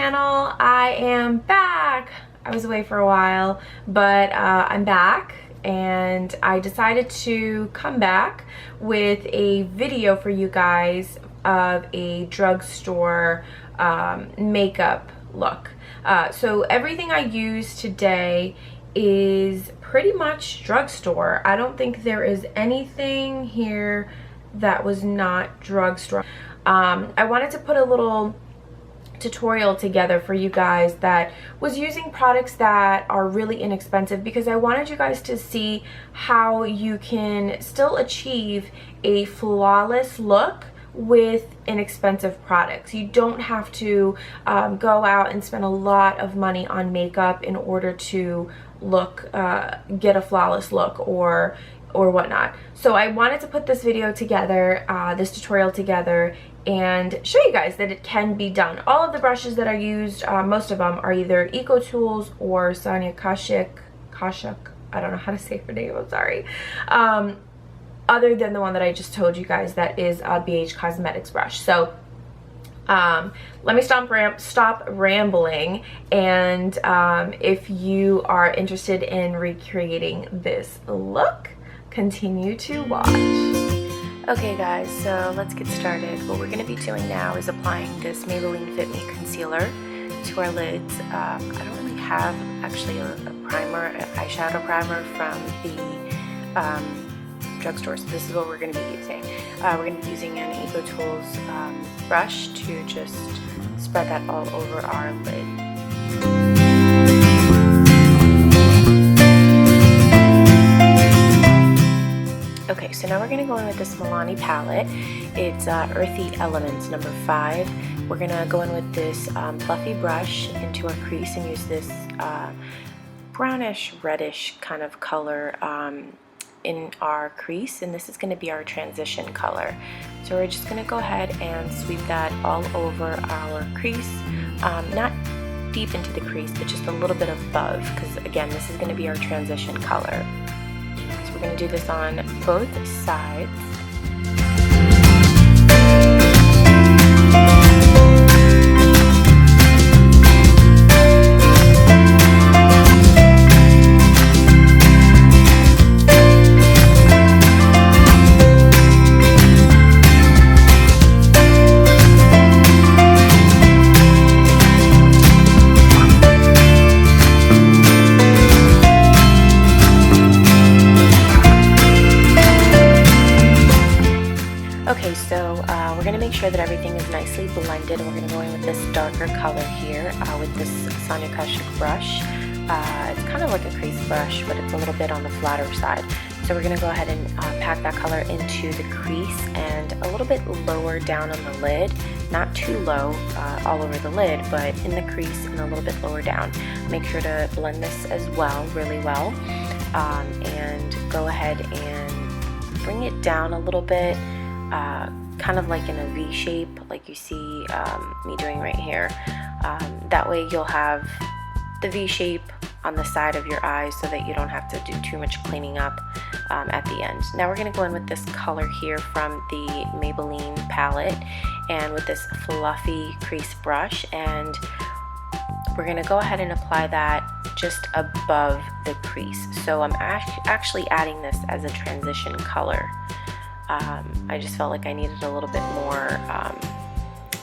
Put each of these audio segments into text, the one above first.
channel. I am back. I was away for a while, but I'm back, and I decided to come back with a video for you guys of a drugstore makeup look. So everything I use today is pretty much drugstore. I don't think there is anything here that was not drugstore. I wanted to put a little tutorial together for you guys that was using products that are really inexpensive, because I wanted you guys to see how you can still achieve a flawless look with inexpensive products. You don't have to go out and spend a lot of money on makeup in order to look get a flawless look or whatnot. So I wanted to put this video together, this tutorial together, and show you guys that it can be done. All of the brushes that I used, most of them are either Eco Tools or Sonia Kashuk. I don't know how to say her name, I'm sorry. Other than the one that I just told you guys, that is a BH Cosmetics brush. So let me stop rambling, and if you are interested in recreating this look, continue to watch. Okay guys, so let's get started. What we're going to be doing now is applying this Maybelline Fit Me Concealer to our lids. I don't really have actually a primer, an eyeshadow primer from the drugstore, so this is what we're going to be using. We're going to be using an Eco Tools brush to just spread that all over our lid. Okay, so now we're going to go in with this Milani palette. It's Earthy Elements number 5. We're going to go in with this fluffy brush into our crease and use this brownish reddish kind of color in our crease, and this is going to be our transition color. So we're just going to go ahead and sweep that all over our crease, not deep into the crease, but just a little bit above, because again, this is going to be our transition color. So we're going to do this on both sides. Okay, so we're going to make sure that everything is nicely blended, and we're going to go in with this darker color here with this Sonia Kashuk brush. It's kind of like a crease brush, but it's a little bit on the flatter side. So we're going to go ahead and pack that color into the crease and a little bit lower down on the lid. Not too low all over the lid, but in the crease and a little bit lower down. Make sure to blend this as well, really well, and go ahead and bring it down a little bit. Kind of like in a V shape, like you see me doing right here. That way you'll have the V shape on the side of your eyes so that you don't have to do too much cleaning up at the end. Now we're going to go in with this color here from the Maybelline palette and with this fluffy crease brush, and we're going to go ahead and apply that just above the crease. So I'm actually adding this as a transition color. I just felt like I needed a little bit more,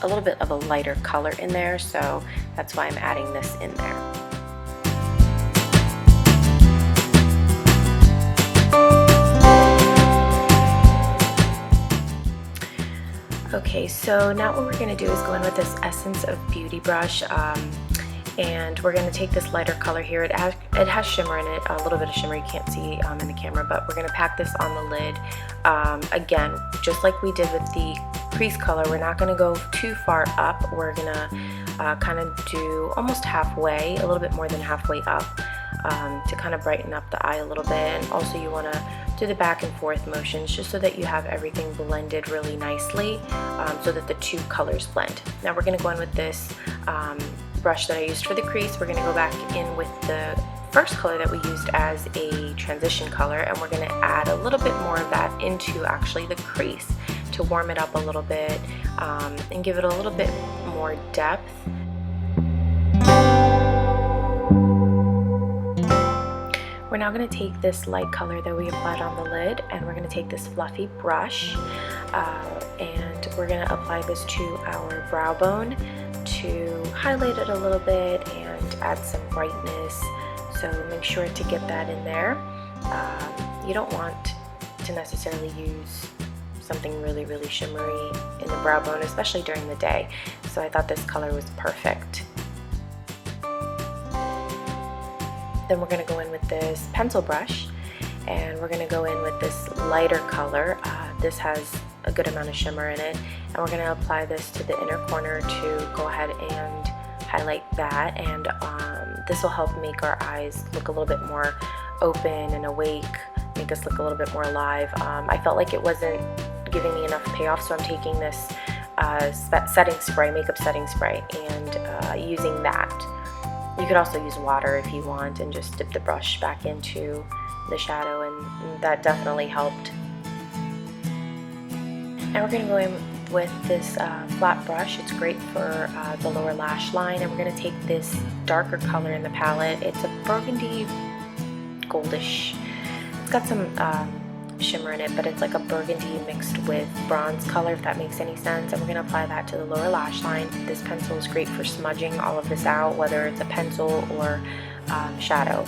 a little bit of a lighter color in there, so that's why I'm adding this in there. Okay, so now what we're going to do is go in with this Essence of Beauty brush, and we're going to take this lighter color here. It has shimmer in it, a little bit of shimmer you can't see in the camera, but we're going to pack this on the lid. Again, just like we did with the crease color, we're not going to go too far up. We're going to kind of do almost halfway, a little bit more than halfway up, to kind of brighten up the eye a little bit. And also you want to do the back and forth motions just so that you have everything blended really nicely, so that the two colors blend. Now we're going to go in with this brush that I used for the crease. We're going to go back in with the first color that we used as a transition color, and we're going to add a little bit more of that into actually the crease to warm it up a little bit and give it a little bit more depth. We're now going to take this light color that we applied on the lid, and we're going to take this fluffy brush and we're going to apply this to our brow bone to highlight it a little bit and add some brightness. So make sure to get that in there. You don't want to necessarily use something really shimmery in the brow bone, especially during the day. So I thought this color was perfect. Then we're going to go in with this pencil brush, and we're going to go in with this lighter color. This has a good amount of shimmer in it, and we're going to apply this to the inner corner to go ahead and highlight that, and this will help make our eyes look a little bit more open and awake, make us look a little bit more alive. I felt like it wasn't giving me enough payoff, so I'm taking this setting spray, makeup setting spray, and using that. You could also use water if you want and just dip the brush back into the shadow, and that definitely helped. Now we're going to go in with this flat brush. It's great for the lower lash line, and we're going to take this darker color in the palette. It's a burgundy goldish. It's got some shimmer in it, but it's like a burgundy mixed with bronze color, if that makes any sense. And we're going to apply that to the lower lash line. This pencil is great for smudging all of this out, whether it's a pencil or shadow.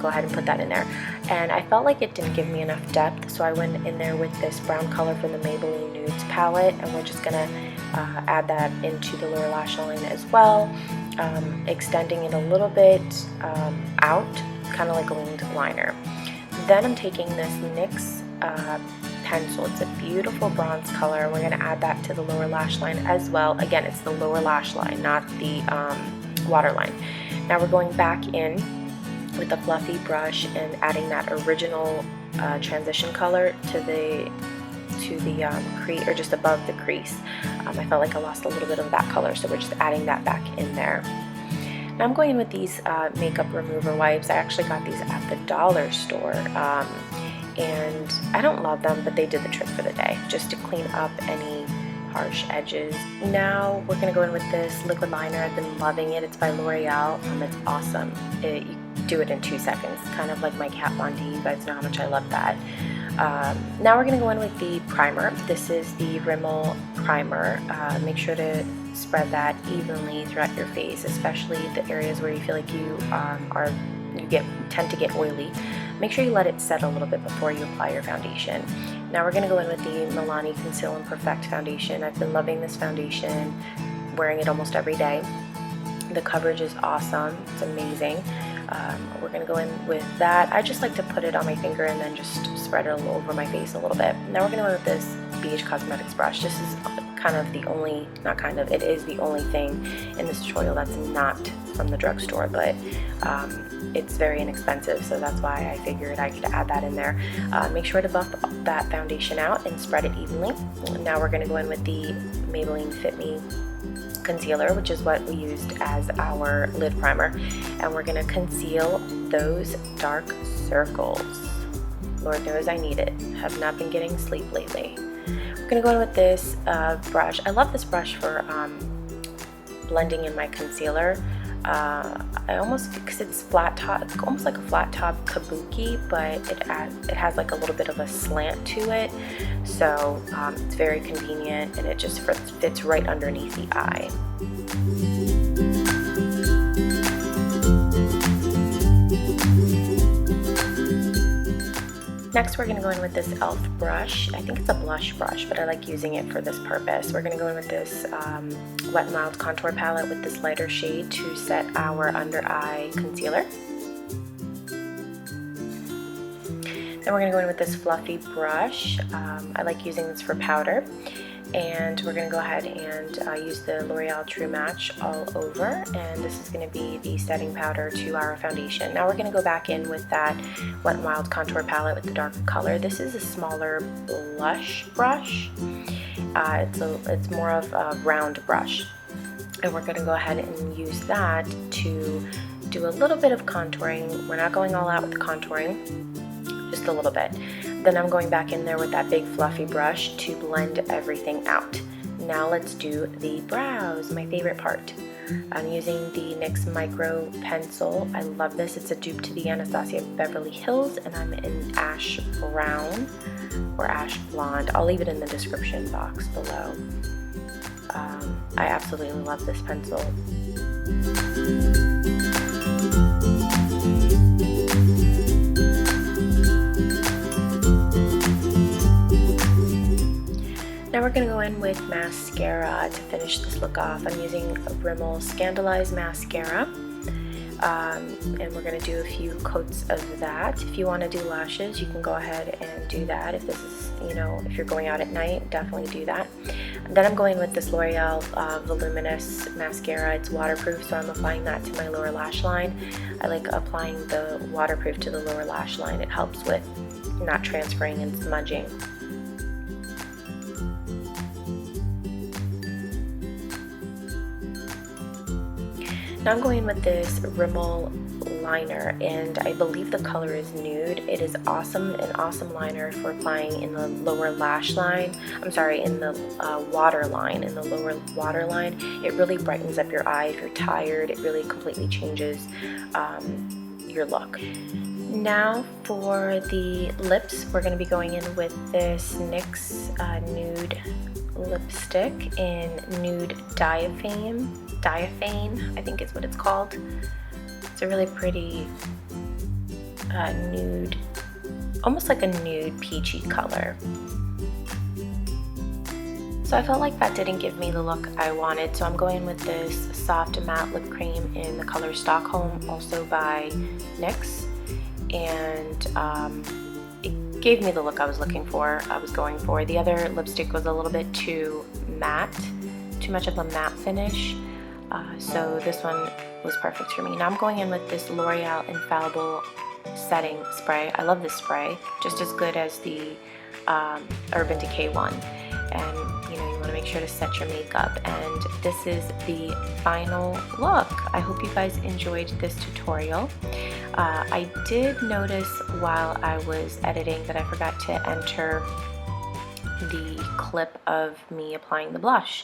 Go ahead and put that in there. And I felt like it didn't give me enough depth, so I went in there with this brown color from the Maybelline Nudes palette, and we're just gonna add that into the lower lash line as well, extending it a little bit out, kind of like a winged liner. Then I'm taking this NYX pencil. It's a beautiful bronze color. We're gonna add that to the lower lash line as well. Again, it's the lower lash line, not the waterline. Now we're going back in with a fluffy brush and adding that original transition color to the crease, or just above the crease. I felt like I lost a little bit of that color, so we're just adding that back in there. Now I'm going in with these makeup remover wipes. I actually got these at the dollar store, and I don't love them, but they did the trick for the day, just to clean up any harsh edges. Now we're gonna go in with this liquid liner. I've been loving it. It's by L'Oreal. It's awesome. You do it in 2 seconds, kind of like my Kat Von D. You guys know how much I love that. Now we're gonna go in with the primer. This is the Rimmel primer. Make sure to spread that evenly throughout your face, especially the areas where you feel like you tend to get oily. Make sure you let it set a little bit before you apply your foundation. Now we're going to go in with the Milani Conceal and Perfect foundation. I've been loving this foundation, wearing it almost every day. The coverage is awesome. It's amazing. We're going to go in with that. I just like to put it on my finger and then just spread it all over my face a little bit. Now we're going to go with this BH Cosmetics brush. This is kind of the only, not kind of, it is the only thing in this tutorial that's not from the drugstore, but it's very inexpensive, so that's why I figured I could add that in there. Make sure to buff that foundation out and spread it evenly. Now we're going to go in with the Maybelline Fit Me Concealer, which is what we used as our lid primer, and we're going to conceal those dark circles. Lord knows I need it. Have not been getting sleep lately. We're going to go in with this brush. I love this brush for blending in my concealer. Because it's flat top, it's almost like a flat top kabuki, but it has like a little bit of a slant to it, so it's very convenient, and it just fits right underneath the eye. Next, we're going to go in with this e.l.f. brush. I think it's a blush brush, but I like using it for this purpose. We're going to go in with this Wet n Wild contour palette with this lighter shade to set our under eye concealer. Then we're going to go in with this fluffy brush. I like using this for powder. And we're going to go ahead and use the L'Oreal True Match all over, and this is going to be the setting powder to our foundation. Now we're going to go back in with that Wet n Wild contour palette with the darker color. This is a smaller blush brush. It's more of a round brush, and we're going to go ahead and use that to do a little bit of contouring. We're not going all out with the contouring, just a little bit. Then I'm going back in there with that big fluffy brush to blend everything out. Now let's do the brows, my favorite part. I'm using the NYX Micro Pencil. I love this. It's a dupe to the Anastasia Beverly Hills, and I'm in Ash Brown or Ash Blonde. I'll leave it in the description box below. I absolutely love this pencil. Now we're going to go in with mascara to finish this look off. I'm using Rimmel Scandaleyes mascara, and we're going to do a few coats of that. If you want to do lashes, you can go ahead and do that. If this is, you know, if you're going out at night, definitely do that. And then I'm going with this L'Oreal Voluminous mascara. It's waterproof, so I'm applying that to my lower lash line. I like applying the waterproof to the lower lash line. It helps with not transferring and smudging. Now I'm going with this Rimmel liner, and I believe the color is Nude. It is awesome, an awesome liner for applying in the lower lash line. I'm sorry, in the waterline, in the lower waterline. It really brightens up your eye if you're tired. It really completely changes your look. Now for the lips, we're going to be going in with this NYX Nude lipstick in Nude Diaphane, I think is what it's called. It's a really pretty nude, almost like a nude peachy color. So I felt like that didn't give me the look I wanted, so I'm going with this soft matte lip cream in the color Stockholm, also by NYX, and it gave me the look I was looking for, I was going for. The other lipstick was a little bit too matte, too much of a matte finish, so this one was perfect for me. Now I'm going in with this L'Oreal Infallible Setting Spray. I love this spray, just as good as the Urban Decay one. And you know, you want to make sure to set your makeup, and this is the final look. I hope you guys enjoyed this tutorial. I did notice while I was editing that I forgot to enter the clip of me applying the blush.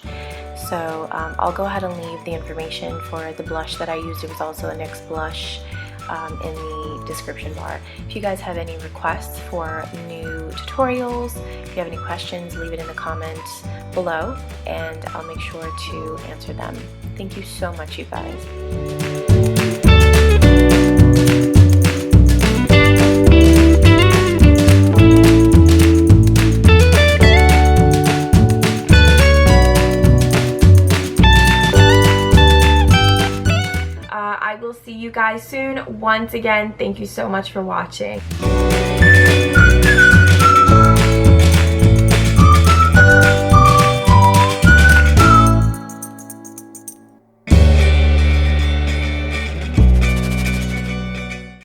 So I'll go ahead and leave the information for the blush that I used. It was also a NYX blush in the description bar. If you guys have any requests for new tutorials, if you have any questions, leave it in the comments below and I'll make sure to answer them. Thank you so much, you guys. I will see you guys soon. Once again, thank you so much for watching.